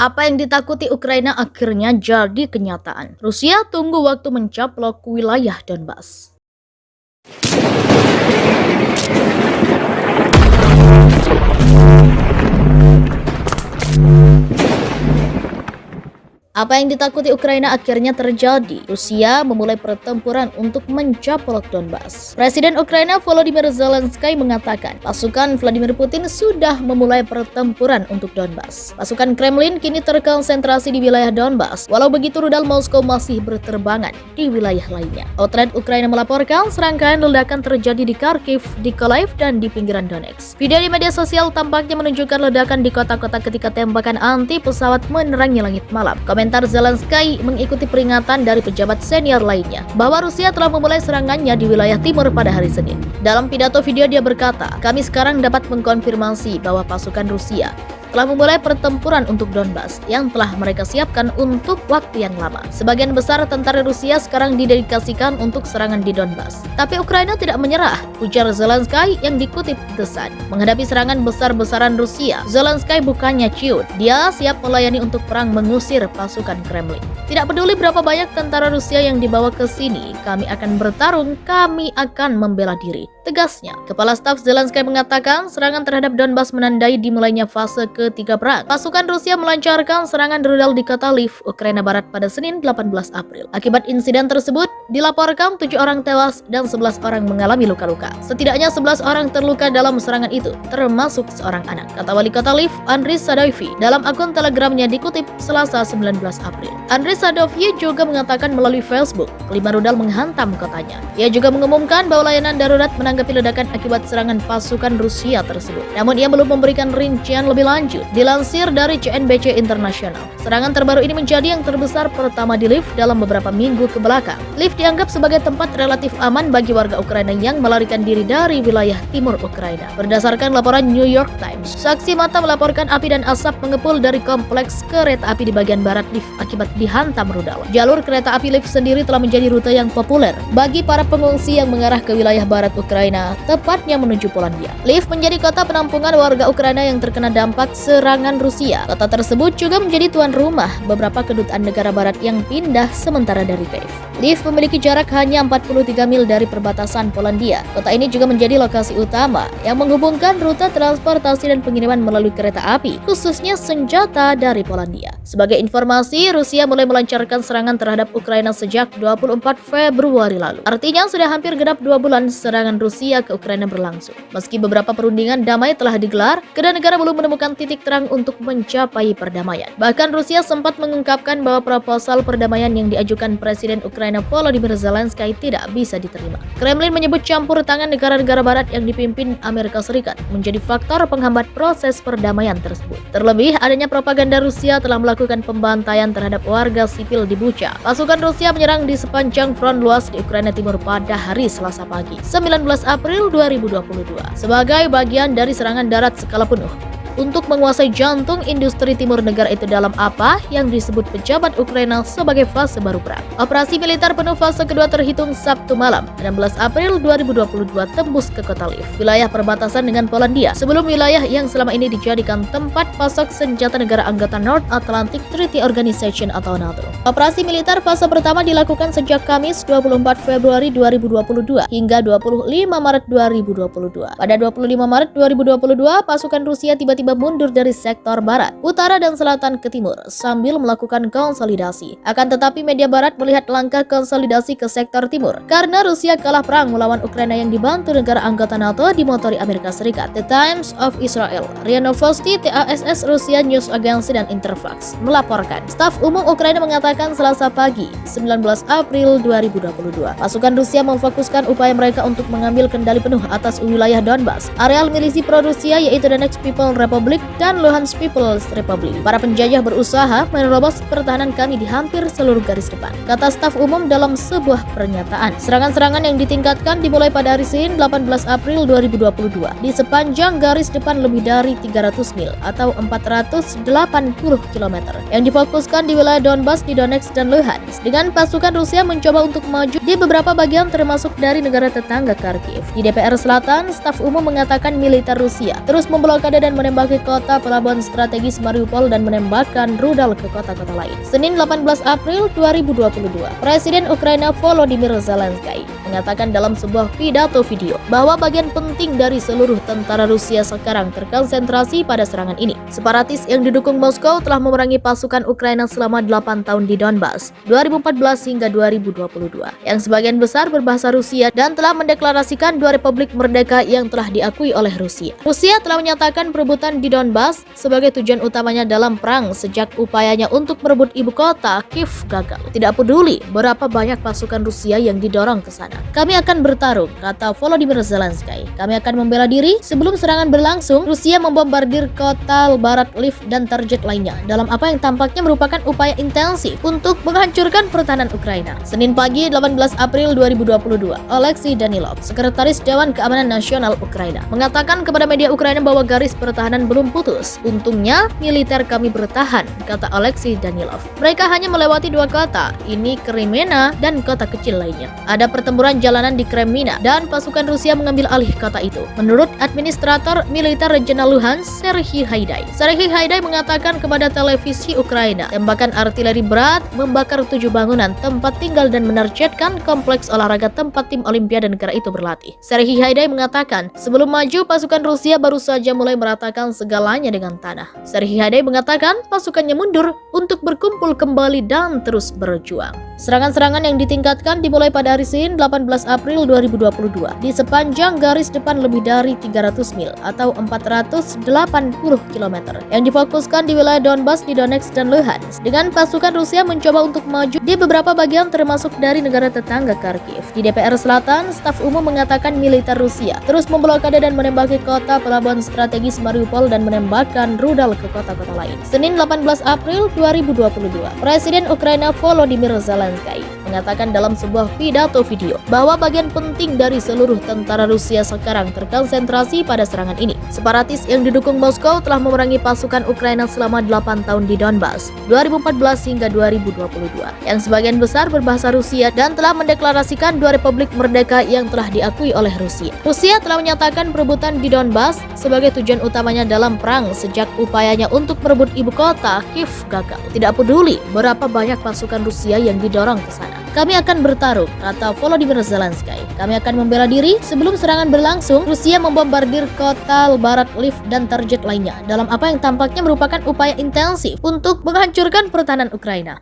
Apa yang ditakuti Ukraina akhirnya jadi kenyataan. Rusia tunggu waktu mencaplok wilayah Donbas. Apa yang ditakuti Ukraina akhirnya terjadi. Rusia memulai pertempuran untuk mencaplok Donbas. Presiden Ukraina Volodymyr Zelensky mengatakan pasukan Vladimir Putin sudah memulai pertempuran untuk Donbas. Pasukan Kremlin kini terkonsentrasi di wilayah Donbas. Walau begitu, rudal Moskow masih berterbangan di wilayah lainnya. Outlet Ukraina melaporkan serangkaian ledakan terjadi di Kharkiv, di Kyiv, dan di pinggiran Donetsk. Video di media sosial tampaknya menunjukkan ledakan di kota-kota ketika tembakan anti pesawat menerangi langit malam. Komentar Zelensky mengikuti peringatan dari pejabat senior lainnya bahwa Rusia telah memulai serangannya di wilayah timur pada hari Senin. Dalam pidato video dia berkata, "Kami sekarang dapat mengkonfirmasi bahwa pasukan Rusia telah memulai pertempuran untuk Donbas yang telah mereka siapkan untuk waktu yang lama. Sebagian besar tentara Rusia sekarang didedikasikan untuk serangan di Donbas. Tapi Ukraina tidak menyerah," ujar Zelensky yang dikutip The Sun. Menghadapi serangan besar-besaran Rusia, Zelensky bukannya ciut. Dia siap melayani untuk perang mengusir pasukan Kremlin. "Tidak peduli berapa banyak tentara Rusia yang dibawa ke sini, kami akan bertarung, kami akan membela diri," tegasnya. Kepala Staf Zelensky mengatakan serangan terhadap Donbas menandai dimulainya fase ketiga perang. Pasukan Rusia melancarkan serangan rudal di kota Lviv, Ukraina Barat pada Senin 18 April. Akibat insiden tersebut, dilaporkan 7 orang tewas dan 11 orang mengalami luka-luka. Setidaknya 11 orang terluka dalam serangan itu, termasuk seorang anak, kata wali kota Lviv, Andriy Sadovyi, dalam akun telegramnya dikutip Selasa 19 April. Andriy Sadovyi juga mengatakan melalui Facebook, 5 rudal menghantam kotanya. Ia juga mengumumkan bahwa layanan darurat menanggapi ledakan akibat serangan pasukan Rusia tersebut. Namun ia belum memberikan rincian lebih lanjut. Dilansir dari CNBC Internasional, serangan terbaru ini menjadi yang terbesar pertama di Lviv dalam beberapa minggu ke belakang. Lviv dianggap sebagai tempat relatif aman bagi warga Ukraina yang melarikan diri dari wilayah timur Ukraina. Berdasarkan laporan New York Times, saksi mata melaporkan api dan asap mengepul dari kompleks kereta api di bagian barat Lviv akibat dihantam rudal. Jalur kereta api Lviv sendiri telah menjadi rute yang populer bagi para pengungsi yang mengarah ke wilayah barat Ukraina, tepatnya menuju Polandia. Lviv menjadi kota penampungan warga Ukraina yang terkena dampak serangan Rusia. Kota tersebut juga menjadi tuan rumah beberapa kedutaan negara barat yang pindah sementara dari Kiev. Lviv memiliki jarak hanya 43 mil dari perbatasan Polandia. Kota ini juga menjadi lokasi utama yang menghubungkan rute transportasi dan pengiriman melalui kereta api, khususnya senjata dari Polandia. Sebagai informasi, Rusia mulai melancarkan serangan terhadap Ukraina sejak 24 Februari lalu. Artinya sudah hampir genap 2 bulan serangan Rusia ke Ukraina berlangsung. Meski beberapa perundingan damai telah digelar, kedua negara belum menemukan titik terang untuk mencapai perdamaian. Bahkan Rusia sempat mengungkapkan bahwa proposal perdamaian yang diajukan Presiden Ukraina Volodymyr Zelensky tidak bisa diterima. Kremlin menyebut campur tangan negara-negara barat yang dipimpin Amerika Serikat menjadi faktor penghambat proses perdamaian tersebut. Terlebih, adanya propaganda Rusia telah melakukan pembantaian terhadap warga sipil di Bucha. Pasukan Rusia menyerang di sepanjang front luas di Ukraina Timur pada hari Selasa pagi, 19 April 2022, sebagai bagian dari serangan darat skala penuh untuk menguasai jantung industri timur negara itu dalam apa yang disebut pejabat Ukraina sebagai fase baru perang. Operasi militer penuh fase kedua terhitung Sabtu malam, 16 April 2022 tembus ke kota Lviv, wilayah perbatasan dengan Polandia, sebelum wilayah yang selama ini dijadikan tempat pasok senjata negara anggota North Atlantic Treaty Organization atau NATO. Operasi militer fase pertama dilakukan sejak Kamis 24 Februari 2022 hingga 25 Maret 2022. Pada 25 Maret 2022, pasukan Rusia tiba-tiba mundur dari sektor barat, utara, dan selatan ke timur sambil melakukan konsolidasi. Akan tetapi media barat melihat langkah konsolidasi ke sektor timur karena Rusia kalah perang melawan Ukraina yang dibantu negara anggota NATO dimotori Amerika Serikat. The Times of Israel, RIA Novosti, TASS, Rusia News Agency, dan Interfax melaporkan. Staf Umum Ukraina mengatakan Selasa pagi, 19 April 2022, pasukan Rusia memfokuskan upaya mereka untuk mengambil kendali penuh atas wilayah Donbas, areal milisi pro-Rusia yaitu Donetsk People Republic dan Luhansk People's Republic. Para penjajah berusaha menerobos pertahanan kami di hampir seluruh garis depan, kata staf umum dalam sebuah pernyataan. Serangan-serangan yang ditingkatkan dimulai pada hari Senin 18 April 2022 di sepanjang garis depan lebih dari 300 mil atau 480 km yang difokuskan di wilayah Donbas di Donetsk dan Luhansk, dengan pasukan Rusia mencoba untuk maju di beberapa bagian termasuk dari negara tetangga Kharkiv. Di DPR Selatan, staf umum mengatakan militer Rusia terus memblokade dan menembak menembaki kota pelabuhan strategis Mariupol dan menembakkan rudal ke kota-kota lain. Senin 18 April 2022, Presiden Ukraina Volodymyr Zelensky mengatakan dalam sebuah pidato video bahwa bagian penting dari seluruh tentara Rusia sekarang terkonsentrasi pada serangan ini. Separatis yang didukung Moskow telah memerangi pasukan Ukraina selama 8 tahun di Donbas, 2014 hingga 2022, yang sebagian besar berbahasa Rusia dan telah mendeklarasikan 2 republik merdeka yang telah diakui oleh Rusia. Rusia telah menyatakan perebutan di Donbas sebagai tujuan utamanya dalam perang sejak upayanya untuk merebut ibu kota Kiev gagal. Tidak peduli berapa banyak pasukan Rusia yang didorong ke sana. Kami akan bertarung, kata Volodymyr Zelensky. Kami akan membela diri. Sebelum serangan berlangsung, Rusia membombardir kota barat Lviv dan target lainnya dalam apa yang tampaknya merupakan upaya intensif untuk menghancurkan pertahanan Ukraina. Senin pagi 18 April 2022, Oleksiy Danilov, Sekretaris Dewan Keamanan Nasional Ukraina, mengatakan kepada media Ukraina bahwa garis pertahanan belum putus. Untungnya, militer kami bertahan, kata Oleksiy Danilov. Mereka hanya melewati 2 kota, ini Kremena dan kota kecil lainnya. Ada pertempuran jalanan di Kremina dan pasukan Rusia mengambil alih kota itu. Menurut administrator militer regional Luhansk, Serhiy Haidai. Serhiy Haidai mengatakan kepada televisi Ukraina, tembakan artileri berat membakar 7 bangunan tempat tinggal dan menargetkan kompleks olahraga tempat tim Olimpiade negara itu berlatih. Serhiy Haidai mengatakan, sebelum maju pasukan Rusia baru saja mulai meratakan segalanya dengan tanah. Serhiy Haidai mengatakan pasukannya mundur untuk berkumpul kembali dan terus berjuang. Serangan-serangan yang ditingkatkan dimulai pada hari Senin 18 April 2022 di sepanjang garis depan lebih dari 300 mil atau 480 km yang difokuskan di wilayah Donbas di Donetsk dan Luhansk, dengan pasukan Rusia mencoba untuk maju di beberapa bagian termasuk dari negara tetangga Kharkiv. Di DPR Selatan, staf umum mengatakan militer Rusia terus memblokade dan menembaki kota pelabuhan strategis Mariupol dan menembakkan rudal ke kota-kota lain. Senin 18 April 2022, Presiden Ukraina Volodymyr Zelensky mengatakan dalam sebuah pidato video bahwa bagian penting dari seluruh tentara Rusia sekarang terkonsentrasi pada serangan ini. Separatis yang didukung Moskow telah memerangi pasukan Ukraina selama 8 tahun di Donbas, 2014 hingga 2022, yang sebagian besar berbahasa Rusia dan telah mendeklarasikan 2 republik merdeka yang telah diakui oleh Rusia. Rusia telah menyatakan perebutan di Donbas sebagai tujuan utamanya dalam perang sejak upayanya untuk merebut ibu kota Kiev gagal. Tidak peduli berapa banyak pasukan Rusia yang didorong ke sana. Kami akan bertarung, kata Volodymyr Zelensky. Kami akan membela diri. Sebelum serangan berlangsung, Rusia membombardir kota barat Lviv dan target lainnya dalam apa yang tampaknya merupakan upaya intensif untuk menghancurkan pertahanan Ukraina.